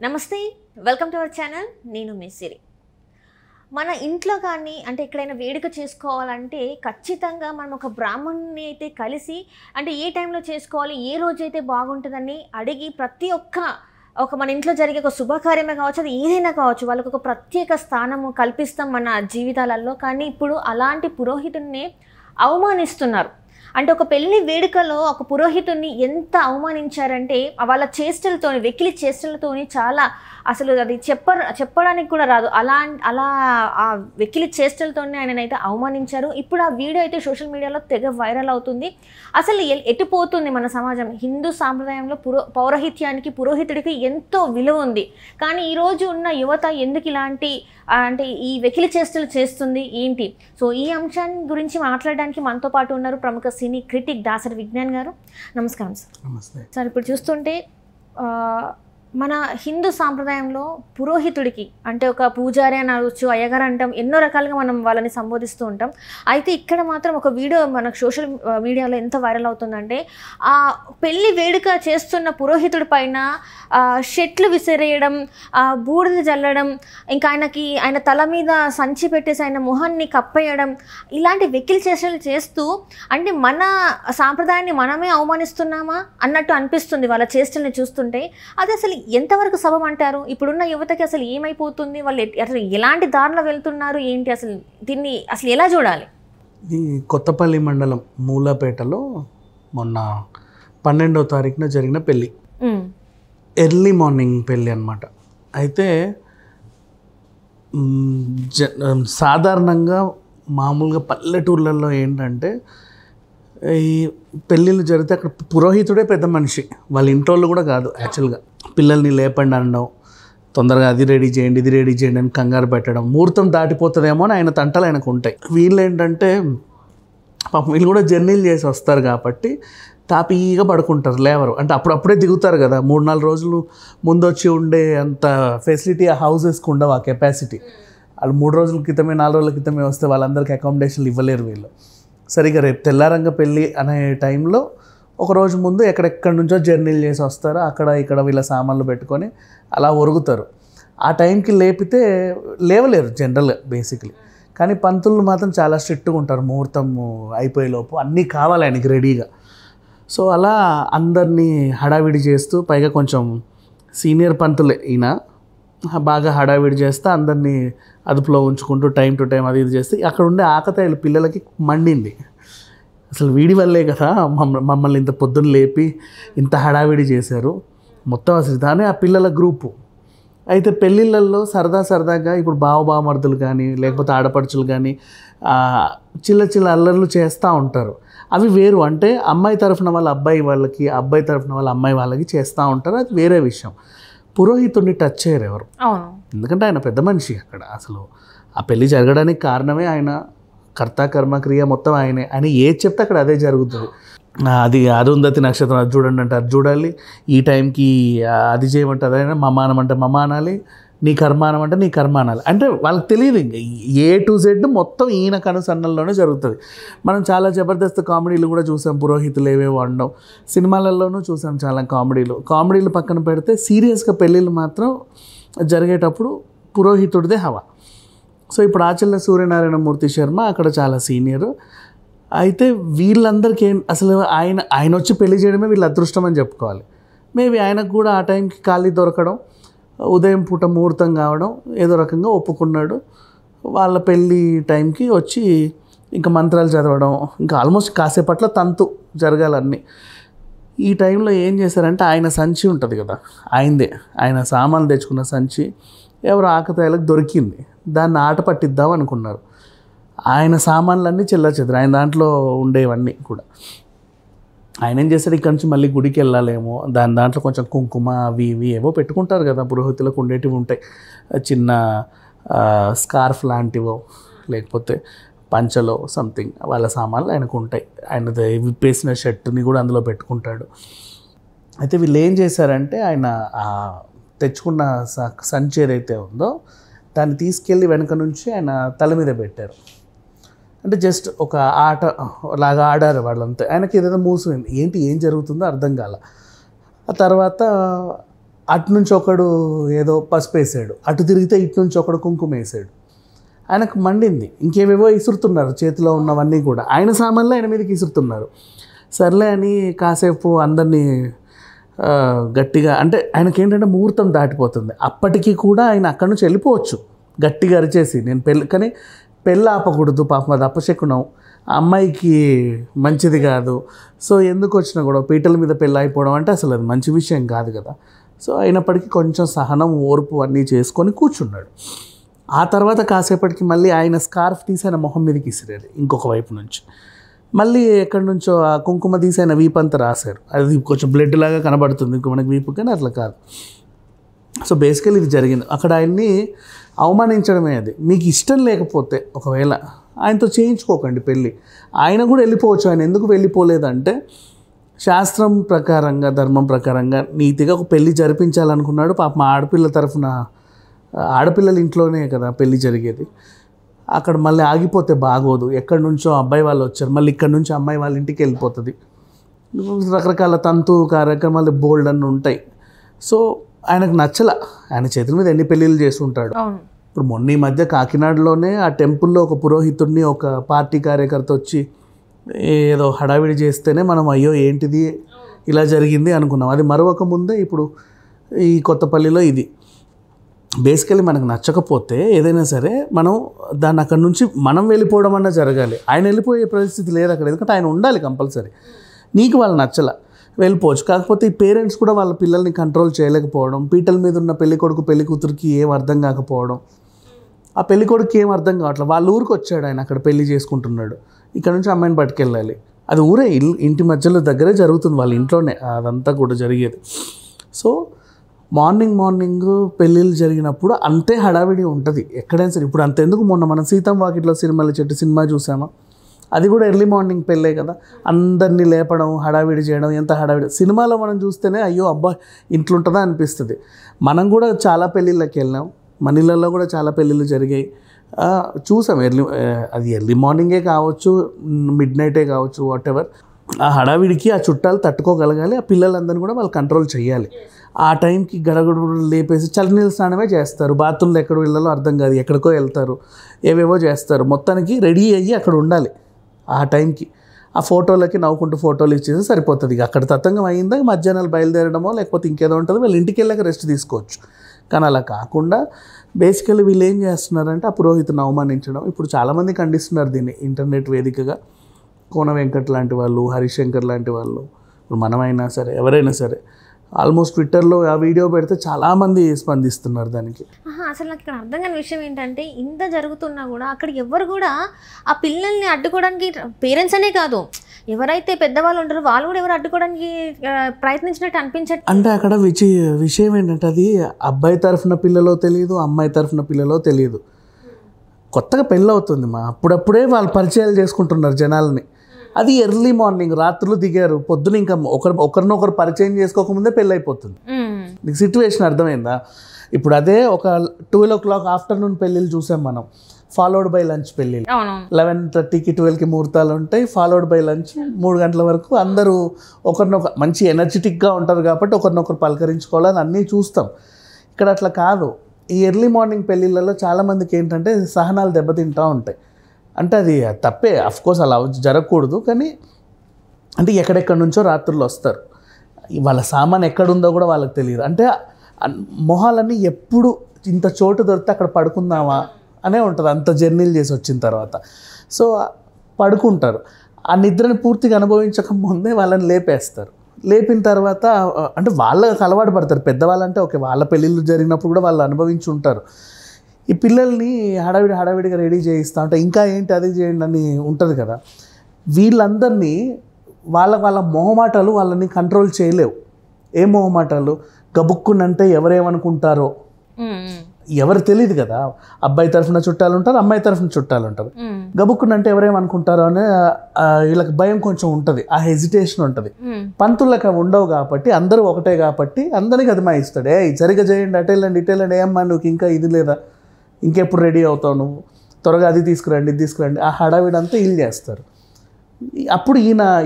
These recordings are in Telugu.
నమస్తే, వెల్కమ్ టు అవర్ ఛానల్. నేను మీ సిరి. మన ఇంట్లో కానీ అంటే ఎక్కడైనా వేడుక చేసుకోవాలంటే ఖచ్చితంగా మనం ఒక బ్రాహ్మణుని అయితే కలిసి అంటే ఏ టైంలో చేసుకోవాలి, ఏ రోజైతే బాగుంటుందని అడిగి ప్రతి ఒక్క మన ఇంట్లో జరిగే ఒక శుభకార్యమే కావచ్చు, అది ఏదైనా కావచ్చు, వాళ్ళకు ఒక ప్రత్యేక స్థానము కల్పిస్తాం మన జీవితాలలో. కానీ ఇప్పుడు అలాంటి పురోహితుడిని అవమానిస్తున్నారు. అంటే ఒక పెళ్లి వేడుకలో ఒక పురోహితుడిని ఎంత అవమానించారంటే వాళ్ళ చేష్టలతోని, వెకిలి చేష్టలతోని చాలా అసలు అది చెప్పడానికి కూడా రాదు. అలా ఆ వెకిలి చేష్టలతోనే ఆయననైతే అవమానించారు. ఇప్పుడు ఆ వీడియో అయితే సోషల్ మీడియాలో తెగ వైరల్ అవుతుంది. అసలు ఎటుపోతుంది మన సమాజం? హిందూ సాంప్రదాయంలో పౌరోహిత్యానికి, పురోహితుడికి ఎంతో విలువ ఉంది. కానీ ఈరోజు ఉన్న యువత ఎందుకు ఇలాంటి అంటే ఈ వెకిలి చేష్టలు చేస్తుంది ఏంటి? సో ఈ అంశాన్ని గురించి మాట్లాడడానికి మనతో పాటు ఉన్నారు ప్రముఖ సినీ క్రిటిక్ దాసరి విజ్ఞాన్ గారు. నమస్కారం సార్. నమస్తే సార్, ఇప్పుడు చూస్తుంటే మన హిందూ సాంప్రదాయంలో పురోహితుడికి అంటే ఒక పూజారి అని అనవచ్చు, అయ్యగారు అంటాం, ఎన్నో రకాలుగా మనం వాళ్ళని సంబోధిస్తూ ఉంటాం. అయితే ఇక్కడ మాత్రం ఒక వీడియో మనకు సోషల్ మీడియాలో ఎంత వైరల్ అవుతుందంటే ఆ పెళ్లి వేడుక చేస్తున్న పురోహితుడి పైన షెట్లు విసిరేయడం, బూడిద జల్లడం, ఇంకా ఆయన తల మీద సంచి పెట్టేసి ఆయన మొహాన్ని కప్పేయడం, ఇలాంటి వెకిలి చేష్టలు చేస్తూ అంటే మన సాంప్రదాయాన్ని మనమే అవమానిస్తున్నామా అన్నట్టు అనిపిస్తుంది వాళ్ళ చేష్టల్ని చూస్తుంటే. అది అసలు ఎంతవరకు సబబ్ అంటారు? ఇప్పుడున్న యువతకి అసలు ఏమైపోతుంది? వాళ్ళు అసలు ఎలాంటి దారిలో వెళ్తున్నారు ఏంటి? అసలు దీన్ని అసలు ఎలా చూడాలి? ఈ కొత్తపల్లి మండలం మూలాపేటలో మొన్న 12వ తారీఖున జరిగిన పెళ్ళి, ఎర్లీ మార్నింగ్ పెళ్ళి అన్నమాట. అయితే సాధారణంగా మామూలుగా పల్లెటూర్లలో ఏంటంటే ఈ పెళ్ళిళ్ళు జరిగితే అక్కడ పురోహితుడే పెద్ద మనిషి, వాళ్ళ ఇంట్లో కూడా కాదు. యాక్చువల్గా పిల్లల్ని లేపండి అనడం, తొందరగా అది రెడీ చేయండి, ఇది రెడీ చేయండి అని కంగారు పెట్టడం, ముహూర్తం దాటిపోతుందేమో అని ఆయన తంటలు ఆయనకు ఉంటాయి. వీళ్ళు ఏంటంటే పాపం వీళ్ళు కూడా జర్నీలు చేసి వస్తారు కాబట్టి తాపీగా పడుకుంటారు, లేవరు. అంటే అప్పుడప్పుడే దిగుతారు కదా, 3-4 రోజులు ముందు వచ్చి ఉండే అంత ఫెసిలిటీ ఆ హౌసెస్కి ఉండవు, ఆ కెపాసిటీ. వాళ్ళు 3 రోజుల క్రితమే 4 రోజుల క్రితమే వస్తే వాళ్ళందరికీ అకామిడేషన్లు ఇవ్వలేరు వీళ్ళు. సరిగ్గా రేపు తెల్లారంగా పెళ్ళి అనే టైంలో ఒకరోజు ముందు ఎక్కడెక్కడి నుంచో జర్నీలు చేసి వస్తారు, అక్కడ ఇక్కడ వీళ్ళ సామాన్లు పెట్టుకొని అలా ఒరుగుతారు. ఆ టైంకి లేపితే లేవలేరు జనరల్గా బేసిక్లీ. కానీ పంతులు మాత్రం చాలా స్ట్రిక్ట్గా ఉంటారు, ముహూర్తం అయిపోయేలోపు అన్నీ కావాలి ఆయనకి రెడీగా. సో అలా అందరినీ హడావిడి చేస్తూ, పైగా కొంచెం సీనియర్ పంతులే ఈయన, బాగా హడావిడి చేస్తే అందరినీ అదుపులో ఉంచుకుంటూ టైం టు టైం అది ఇది చేస్తే అక్కడ ఉండే ఆకతాయిలు పిల్లలకి మండింది. అసలు వీడి వల్లే కదా మమ్మల్ని ఇంత పొద్దున్న లేపి ఇంత హడావిడి చేశారు మొత్తం, అసలు దానే ఆ పిల్లల గ్రూపు. అయితే పెళ్ళిళ్ళల్లో సరదాగా ఇప్పుడు బావమరుదులు కానీ లేకపోతే ఆడపడుచులు కానీ చిల్ల అల్లర్లు చేస్తూ ఉంటారు. అవి వేరు. అంటే అమ్మాయి తరఫున వాళ్ళ అబ్బాయి వాళ్ళకి, అబ్బాయి తరఫున వాళ్ళ అమ్మాయి వాళ్ళకి చేస్తూ ఉంటారు, అది వేరే విషయం. పురోహితుడిని టచ్ చేయరు ఎవరు, ఎందుకంటే ఆయన పెద్ద మనిషి అక్కడ. అసలు ఆ పెళ్ళి జరగడానికి కారణమే ఆయన, కర్త కర్మ క్రియ మొత్తం ఆయన ఏది చెప్తే అక్కడ అదే జరుగుతుంది. అది అరుంధతి నక్షత్రం అది చూడండి అంటే అది చూడాలి, ఈ టైంకి అది చేయమంటే అదైనా, మమానం అంటే మమ అనాలి, నీ కర్మానం అంటే నీ కర్మ అనాలి. అంటే వాళ్ళకి తెలియదు, ఇంకా A to Z మొత్తం ఈయన కనుసన్నల్లోనే జరుగుతుంది. మనం చాలా జబర్దస్త్ కామెడీలు కూడా చూసాం, పురోహితులు ఏవేవో అనడం, సినిమాలలోనూ చూసాం చాలా కామెడీలు పక్కన పెడితే సీరియస్గా పెళ్ళిళ్ళు మాత్రం జరిగేటప్పుడు పురోహితుడిదే హవా. సో ఇప్పుడు ఆచల్ల సూర్యనారాయణ మూర్తి శర్మ అక్కడ చాలా సీనియర్. అయితే వీళ్ళందరికీ అసలు ఆయన వచ్చి పెళ్లి చేయడమే వీళ్ళ అదృష్టం అని చెప్పుకోవాలి. మేబీ ఆయనకు కూడా ఆ టైంకి ఖాళీ దొరకడం, ఉదయం పూట ముహూర్తం కావడం, ఏదో రకంగా ఒప్పుకున్నాడు. వాళ్ళ పెళ్ళి టైంకి వచ్చి ఇంకా మంత్రాలు చదవడం, ఇంకా ఆల్మోస్ట్ కాసేపట్ల తంతు జరగాలన్నీ. ఈ టైంలో ఏం చేశారంటే ఆయన సంచి ఉంటుంది కదా, ఆయన సామాన్లు తెచ్చుకున్న సంచి ఎవరు ఆకతాయిలకు దొరికింది, దాన్ని ఆట పట్టిద్దాం అనుకున్నారు. ఆయన సామాన్లన్నీ చెల్లాచెదరు, ఆయన దాంట్లో ఉండేవన్నీ కూడా. ఆయన ఏం చేశాడు, ఇక్కడ నుంచి మళ్ళీ గుడికి వెళ్ళాలేమో, దాంట్లో కొంచెం కుంకుమ అవి ఇవి ఏవో పెట్టుకుంటారు కదా, పురోహితులకు ఉండేటివి ఉంటాయి, చిన్న స్కార్ఫ్ లాంటివో లేకపోతే పంచలో సంథింగ్ వాళ్ళ సామాన్లు ఆయనకు ఉంటాయి. ఆయన విప్పేసిన షర్టుని కూడా అందులో పెట్టుకుంటాడు. అయితే వీళ్ళు ఏం చేశారంటే ఆయన తెచ్చుకున్న సంచి ఏదైతే ఉందో దాన్ని తీసుకెళ్ళి వెనక నుంచి ఆయన తల మీద పెట్టారు. అంటే జస్ట్ ఒక ఆట లాగా ఆడారు వాళ్ళంతా. ఆయనకి ఏదైనా మూసిపోయింది, ఏం జరుగుతుందో అర్థం కాల. ఆ తర్వాత అటు నుంచి ఒకడు ఏదో పసుపు వేసాడు, అటు తిరిగితే ఇటు నుంచి ఒకడు కుంకుమ వేసాడు. ఆయనకు మండింది, ఇంకేవేవో ఇసురుతున్నారు చేతిలో ఉన్నవన్నీ కూడా, ఆయన సామాన్లు ఆయన మీదకి ఇసురుతున్నారు. సర్లే అని కాసేపు అందరినీ గట్టిగా, అంటే ఆయనకి ఏంటంటే ముహూర్తం దాటిపోతుంది, అప్పటికి కూడా ఆయన అక్కడి నుంచి వెళ్ళిపోవచ్చు గట్టిగా అరిచేసి, నేను కానీ పెళ్ళి ఆపకూడదు, పాపం అది అపశకునం, అమ్మాయికి మంచిది కాదు. సో ఎందుకు వచ్చినా కూడా పీటల మీద పెళ్ళి అయిపోవడం అంటే అసలు అది మంచి విషయం కాదు కదా. సో అయినప్పటికీ కొంచెం సహనం, ఓర్పు అన్నీ చేసుకొని కూర్చున్నాడు. ఆ తర్వాత కాసేపటికి మళ్ళీ ఆయన స్కార్ఫ్ తీసి ఆయన మొహం మీదకి ఇసిరారు ఇంకొక వైపు నుంచి. మళ్ళీ ఎక్కడి నుంచో ఆ కుంకుమ తీసి ఆయన వీపు అంతా రాశారు. అది కొంచెం బ్లడ్ లాగా కనబడుతుంది ఇంకో మనకి వీపు, కానీ అట్లా కాదు. సో బేసికలీ ఇది జరిగింది. అక్కడ ఆయన్ని అవమానించడమే అది. మీకు ఇష్టం లేకపోతే ఒకవేళ ఆయనతో చేయించుకోకండి పెళ్ళి. ఆయన కూడా వెళ్ళిపోవచ్చు. ఆయన ఎందుకు వెళ్ళిపోలేదంటే శాస్త్రం ప్రకారంగా, ధర్మం ప్రకారంగా నీతిగా ఒక పెళ్ళి జరిపించాలనుకున్నాడు. పాపం ఆడపిల్ల తరఫున, ఆడపిల్లల ఇంట్లోనే కదా పెళ్ళి జరిగేది. అక్కడ మళ్ళీ ఆగిపోతే బాగోదు. ఎక్కడి నుంచో అబ్బాయి వాళ్ళు వచ్చారు, మళ్ళీ ఇక్కడ నుంచి అమ్మాయి వాళ్ళ ఇంటికి వెళ్ళిపోతుంది. రకరకాల తంతు కార్యక్రమాలు బోల్డ్ అన్నీ ఉంటాయి. సో ఆయనకు నచ్చల. ఆయన చేతుల మీద ఎన్ని పెళ్ళిళ్ళు చేస్తుంటాడు. ఇప్పుడు మొన్న ఈ మధ్య కాకినాడలోనే ఆ టెంపుల్లో ఒక పురోహితుడిని ఒక పార్టీ కార్యకర్త వచ్చి ఏదో హడావిడి చేస్తేనే మనం అయ్యో ఏంటిది ఇలా జరిగింది అనుకున్నాం. అది మరొక ముందే ఇప్పుడు ఈ కొత్తపల్లిలో ఇది. బేసికలీ మనకు నచ్చకపోతే ఏదైనా సరే మనం దాన్ని అక్కడి నుంచి మనం వెళ్ళిపోవడం అన్నా జరగాలి. ఆయన వెళ్ళిపోయే పరిస్థితి లేదు అక్కడ, ఎందుకంటే ఆయన ఉండాలి కంపల్సరీ. నీకు వాళ్ళు నచ్చల వెళ్ళిపోవచ్చు. కాకపోతే ఈ పేరెంట్స్ కూడా వాళ్ళ పిల్లల్ని కంట్రోల్ చేయలేకపోవడం, పీటల మీద ఉన్న పెళ్లి కొడుకు పెళ్లి కూతురికి ఏం అర్థం కాకపోవడం, ఆ పెళ్లి కొడుకు ఏం అర్థం కావట్లేదు. వాళ్ళ ఊరికి వచ్చాడు ఆయన, అక్కడ పెళ్లి చేసుకుంటున్నాడు, ఇక్కడ నుంచి అమ్మాయిని పట్టుకెళ్ళాలి. అది ఊరే ఇంటి మధ్యలో దగ్గరే జరుగుతుంది, వాళ్ళ ఇంట్లోనే అదంతా కూడా జరిగేది. సో మార్నింగ్ పెళ్ళిళ్ళు జరిగినప్పుడు అంతే హడావిడి ఉంటుంది ఎక్కడైనా సరే. ఇప్పుడు అంతెందుకు, మొన్న మనం సీతం వాకిట్లో సిరిమల్ల చెట్టు సినిమా చూసామా, అది కూడా ఎర్లీ మార్నింగ్ పెళ్ళే కదా. అందరినీ లేపడం, హడావిడి చేయడం, ఎంత హడావిడి. సినిమాలో మనం చూస్తేనే అయ్యో అబ్బా ఇంట్లో ఉంటుందా అనిపిస్తుంది. మనం కూడా చాలా పెళ్ళిళ్ళకి వెళ్ళాం, మన ఇళ్ళల్లో కూడా చాలా పెళ్ళిళ్ళు జరిగాయి, చూసాం. అది ఎర్లీ మార్నింగే కావచ్చు, మిడ్ నైటే కావచ్చు, వాట్ ఎవర్. ఆ హడావిడికి ఆ చుట్టాలు తట్టుకోగలగాలి, ఆ పిల్లలందరినీ కూడా వాళ్ళు కంట్రోల్ చేయాలి. ఆ టైంకి గడగడు లేపేసి చల్లనీళ్ళ స్నానమే చేస్తారు, బాత్రూంలో ఎక్కడ వెళ్ళాలో అర్థం కాదు, ఎక్కడికో వెళ్తారు, ఏవేవో చేస్తారు. మొత్తానికి రెడీ అయ్యి అక్కడ ఉండాలి ఆ టైంకి. ఆ ఫోటోలకి నవ్వుకుంటూ ఫోటోలు ఇచ్చేసి సరిపోతుంది. ఇక అక్కడ తతంగం అయిందా మధ్యాహ్నాలు బయలుదేరడమో లేకపోతే ఇంకేదో ఉంటుంది, వీళ్ళు ఇంటికి వెళ్ళాక రెస్ట్ తీసుకోవచ్చు. కానీ అలా కాకుండా బేసికలీ వీళ్ళు ఏం చేస్తున్నారంటే ఆ పురోహితుని అవమానించడం. ఇప్పుడు చాలామంది ఖండిస్తున్నారు దీన్ని ఇంటర్నెట్ వేదికగా. కోన వెంకట్ లాంటి వాళ్ళు, హరిశంకర్ లాంటి వాళ్ళు, ఇప్పుడు మనమైనా సరే ఎవరైనా సరే ఆల్మోస్ట్ ట్విట్టర్లో ఆ వీడియో పెడితే చాలామంది స్పందిస్తున్నారు దానికి. అసలు నాకు ఇక్కడ అర్థం కాని విషయం ఏంటంటే ఇంత జరుగుతున్నా కూడా అక్కడ ఎవరు కూడా ఆ పిల్లల్ని అడ్డుకోవడానికి, పేరెంట్స్ అనే కాదు ఎవరైతే పెద్దవాళ్ళు ఉంటారో వాళ్ళు కూడా ఎవరు అడ్డుకోవడానికి ప్రయత్నించినట్టు అనిపించట్లేదు. అంటే అక్కడ విషయం ఏంటంటే అది అబ్బాయి తరఫున పిల్లలో తెలియదు, అమ్మాయి తరఫున పిల్లలో తెలియదు. కొత్తగా పెళ్ళి అవుతుంది అప్పుడప్పుడే వాళ్ళు పరిచయాలు చేసుకుంటున్నారు జనాలని. అది ఎర్లీ మార్నింగ్, రాత్రులు దిగారు, పొద్దున ఇంకా ఒకరినొకరు పరిచయం చేసుకోకముందే పెళ్ళి అయిపోతుంది. నీకు సిచ్యువేషన్ అర్థమైందా? ఇప్పుడు అదే ఒక 12 o'clock ఆఫ్టర్నూన్ పెళ్ళిళ్ళు చూసాం మనం, ఫాలోడ్ బై లంచ్ పెళ్ళిళ్ళు. 11:30కి 12కి ముహూర్తాలు ఉంటాయి, ఫాలోడ్ బై లంచ్ 3 గంటల వరకు. అందరూ ఒకరినొకరు మంచి ఎనర్జెటిక్గా ఉంటారు కాబట్టి ఒకరినొకరు పలకరించుకోవాలని అన్నీ చూస్తాం. ఇక్కడ అట్లా కాదు. ఈ ఎర్లీ మార్నింగ్ పెళ్ళిళ్ళలో చాలామందికి ఏంటంటే సహనాలు దెబ్బతింటూ ఉంటాయి. అంటే అది తప్పే, అఫ్కోర్స్ అలా జరగకూడదు. కానీ అంటే ఎక్కడెక్కడి నుంచో రాత్రుల్లో వస్తారు, వాళ్ళ సామాన్ ఎక్కడుందో కూడా వాళ్ళకి తెలియదు. అంటే మొహాలన్నీ ఎప్పుడు ఇంత చోటు దొరికితే అక్కడ పడుకుందామా అనే ఉంటుంది, అంత జర్నీలు చేసి వచ్చిన తర్వాత. సో పడుకుంటారు. ఆ నిద్రని పూర్తిగా అనుభవించక ముందే వాళ్ళని లేపేస్తారు. లేపిన తర్వాత అంటే వాళ్ళకి అలవాటు పడతారు. పెద్దవాళ్ళంటే ఓకే, వాళ్ళ పెళ్ళిళ్ళు జరిగినప్పుడు కూడా వాళ్ళు అనుభవించి ఉంటారు. ఈ పిల్లల్ని హడావిడిగా రెడీ చేయిస్తూ ఉంటే ఇంకా ఏంటి అది చేయండి అని ఉంటుంది కదా. వీళ్ళందరినీ వాళ్ళ మొహమాటాలు వాళ్ళని కంట్రోల్ చేయలేవు. ఏ మొహమాటాలు? గబుక్కునంటే ఎవరేమనుకుంటారో ఎవరు తెలియదు కదా. అబ్బాయి తరఫున చుట్టాలు ఉంటారు, అమ్మాయి తరఫున చుట్టాలు ఉంటారు. గబుక్కునంటే ఎవరేమనుకుంటారో అనే వీళ్ళకి భయం కొంచెం ఉంటుంది, ఆ హెజిటేషన్ ఉంటుంది. పంతులకు అవి ఉండవు కాబట్టి, అందరూ ఒకటే కాబట్టి అందరికి అది మా ఇస్తాడు. సరిగ్గా చేయండి, అటెళ్ళండి ఇటెళ్ళండి, ఏమ్మా నువ్వు ఇంకా ఇది లేదా, ఇంకెప్పుడు రెడీ అవుతావు నువ్వు, త్వరగా అది తీసుకురండి ఇది తీసుకురండి, ఆ హడావిడంతా వీళ్ళు చేస్తారు. అప్పుడు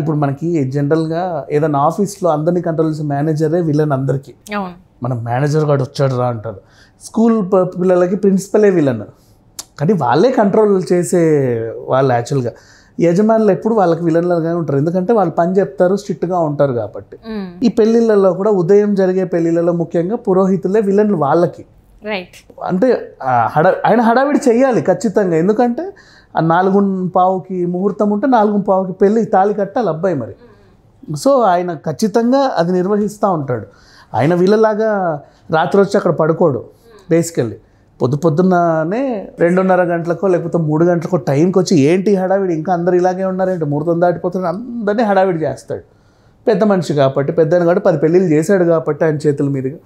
ఇప్పుడు మనకి జనరల్గా ఏదైనా ఆఫీస్లో అందరినీ కంట్రోల్ చేసే మేనేజరే విలన్ అందరికీ. మన మేనేజర్ గారు వచ్చాడు రా అంటారు. స్కూల్ పిల్లలకి ప్రిన్సిపలే విలన్, కానీ వాళ్ళే కంట్రోల్ చేసే వాళ్ళు యాక్చువల్గా. యజమానులు ఎప్పుడు వాళ్ళకి విలన్లుగానే ఉంటారు, ఎందుకంటే వాళ్ళు పని చెప్తారు, స్ట్రిక్ట్గా ఉంటారు కాబట్టి. ఈ పెళ్ళిళ్ళలో కూడా ఉదయం జరిగే పెళ్ళిళ్ళలో ముఖ్యంగా పురోహితులే విలన్లు వాళ్ళకి. అంటే ఆయన హడావిడి చెయ్యాలి ఖచ్చితంగా, ఎందుకంటే ఆ 4:15కి ముహూర్తం ఉంటే 4:15కి పెళ్ళి తాళి కట్టాలి అబ్బాయి మరి. సో ఆయన ఖచ్చితంగా అది నిర్వహిస్తూ ఉంటాడు. ఆయన వీళ్ళలాగా రాత్రి వచ్చి అక్కడ పడుకోడు. బేసికల్లీ పొద్దున్నే 2:30 గంటలకో లేకపోతే 3 గంటలకో టైంకి వచ్చి ఏంటి హడావిడి, ఇంకా అందరు ఇలాగే ఉన్నారంటే ముహూర్తం దాటిపోతుంది, అందరినీ హడావిడి చేస్తాడు. పెద్ద మనిషి కాబట్టి, పెద్ద కాబట్టి 10 పెళ్ళిళ్ళు చేశాడు కాబట్టి ఆయన చేతుల మీదుగా.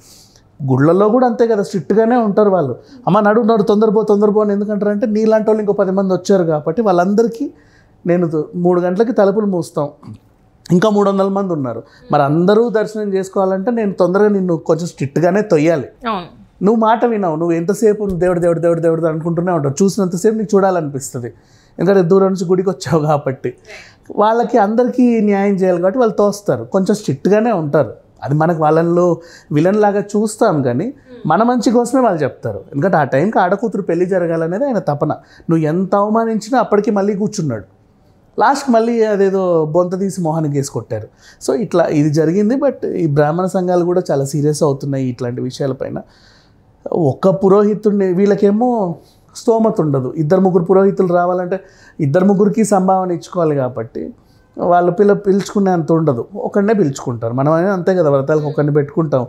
గుళ్ళల్లో కూడా అంతే కదా, స్ట్రిక్ట్గానే ఉంటారు వాళ్ళు. అమ్మ నడు తొందరపో అని ఎందుకంటారు అంటే, నీలాంటి వాళ్ళు ఇంకో 10 మంది వచ్చారు కాబట్టి వాళ్ళందరికీ నేను 3 గంటలకి తలుపులు మూస్తాం, ఇంకా 300 మంది ఉన్నారు, మరి అందరూ దర్శనం చేసుకోవాలంటే నేను తొందరగా నిన్ను కొంచెం స్ట్రిక్ట్గానే తొయ్యాలి. నువ్వు మాట వినావు, నువ్వు ఎంతసేపు దేవుడు అనుకుంటూనే ఉంటావు, చూసినంతసేపు నీకు చూడాలనిపిస్తుంది, ఎందుకంటే దూరం నుంచి గుడికి వచ్చావు కాబట్టి. వాళ్ళకి అందరికీ న్యాయం చేయాలి కాబట్టి వాళ్ళు తోస్తారు, కొంచెం స్ట్రిక్ట్గానే ఉంటారు. అది మనకు వాళ్ళల్లో విలన్ లాగా చూస్తాం, కానీ మన మంచి కోసమే వాళ్ళు చెప్తారు. ఎందుకంటే ఆ టైంకి ఆడకూతురు పెళ్లి జరగాలనేది ఆయన తపన. నువ్వు ఎంత అవమానించినా అప్పటికి మళ్ళీ కూర్చున్నాడు. లాస్ట్కి మళ్ళీ అదేదో బొంత తీసి మొహానికి వేసి కొట్టారు. సో ఇట్లా ఇది జరిగింది. బట్ ఈ బ్రాహ్మణ సంఘాలు కూడా చాలా సీరియస్ అవుతున్నాయి ఇట్లాంటి విషయాలపైన. ఒక్క పురోహితుడిని, వీళ్ళకేమో స్తోమత ఉండదు, 2-3 పురోహితులు రావాలంటే 2-3కి సంభావన ఇచ్చుకోవాలి కాబట్టి వాళ్ళు పిలుచుకునే అంత ఉండదు, ఒకరినే పిలుచుకుంటారు. మనం అంతే కదా, వ్రతాలకు ఒకరిని పెట్టుకుంటాం,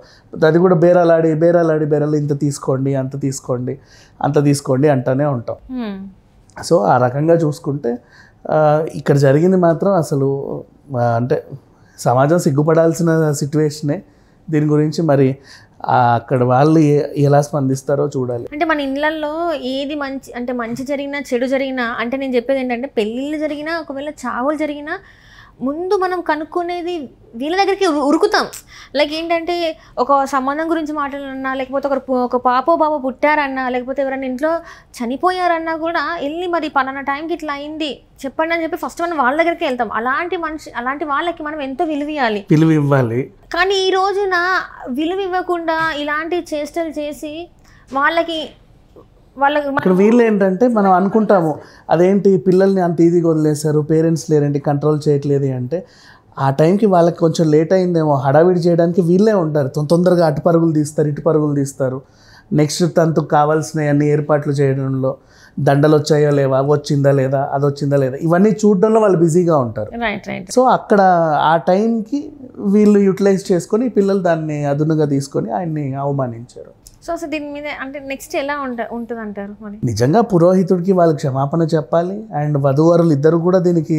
అది కూడా బేరాలు ఇంత తీసుకోండి అంత తీసుకోండి అంటూనే ఉంటాం. సో ఆ రకంగా చూసుకుంటే ఇక్కడ జరిగింది మాత్రం అసలు అంటే సమాజం సిగ్గుపడాల్సిన సిచ్యువేషనే. దీని గురించి మరి అక్కడ వాళ్ళు ఎలా స్పందిస్తారో చూడాలి. అంటే మన ఇళ్ళల్లో ఏది మంచి జరిగినా చెడు జరిగినా, అంటే నేను చెప్పేది ఏంటంటే పెళ్ళిళ్ళు జరిగినా ఒకవేళ చావులు జరిగినా ముందు మనం కనుక్కునేది వీళ్ళ దగ్గరికి ఉరుకుతాం. లైక్ ఏంటంటే ఒక సంబంధం గురించి మాట్లాడాలన్నా, లేకపోతే ఒక పాపో బాబో పుట్టారన్నా, లేకపోతే ఎవరైనా ఇంట్లో చనిపోయారన్నా కూడా వెళ్ళి మరి పలానా టైంకి ఇట్లా అయింది చెప్పండి అని చెప్పి ఫస్ట్ మనం వాళ్ళ దగ్గరికి వెళ్తాం. అలాంటి వాళ్ళకి మనం ఎంతో విలువ ఇవ్వాలి. కానీ ఈ రోజున విలువ ఇవ్వకుండా ఇలాంటి చేష్టలు చేసి వాళ్ళకి ఇక్కడ వీళ్ళు ఏంటంటే మనం అనుకుంటాము అదేంటి పిల్లల్ని అంత ఈజీగా వదిలేశారు, పేరెంట్స్ లేరండి, కంట్రోల్ చేయట్లేదు అంటే ఆ టైంకి వాళ్ళకి కొంచెం లేట్ అయిందేమో, హడావిడి చేయడానికి వీళ్ళే ఉంటారు. తొందరగా అటు పరుగులు తీస్తారు, ఇటు పరుగులు తీస్తారు. నెక్స్ట్ తంతుకు కావాల్సిన అన్ని ఏర్పాట్లు చేయడంలో, దండలు వచ్చాయో లేవా, వచ్చిందా లేదా, అది వచ్చిందా లేదా, ఇవన్నీ చూడడంలో వాళ్ళు బిజీగా ఉంటారు. సో అక్కడ ఆ టైంకి వీళ్ళు యూటిలైజ్ చేసుకొని పిల్లలు దాన్ని అదునుగా తీసుకొని ఆయన్ని అవమానించారు. సో దీని మీద అంటే నెక్స్ట్ ఎలా ఉంటుంది అంటారు? మరి నిజంగా పురోహితుడికి వాళ్ళకి క్షమాపణ చెప్పాలి, అండ్ వధూవరులు ఇద్దరు కూడా దీనికి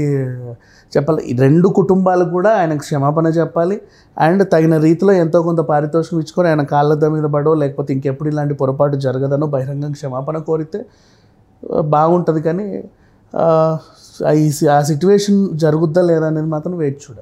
చెప్పాలి. 2 కుటుంబాలు కూడా ఆయనకు క్షమాపణ చెప్పాలి, అండ్ తగిన రీతిలో ఎంతో కొంత పారితోషికం ఇచ్చుకొని ఆయన కాళ్ళ మీద పడో లేకపోతే ఇంకెప్పుడు ఇలాంటి పొరపాటు జరగదనో బహిరంగంగా క్షమాపణ కోరితే బాగుంటుంది. కానీ ఆ సిచ్యువేషన్ జరుగుద్దా లేదా అనేది మాత్రం వేచి చూడాలి.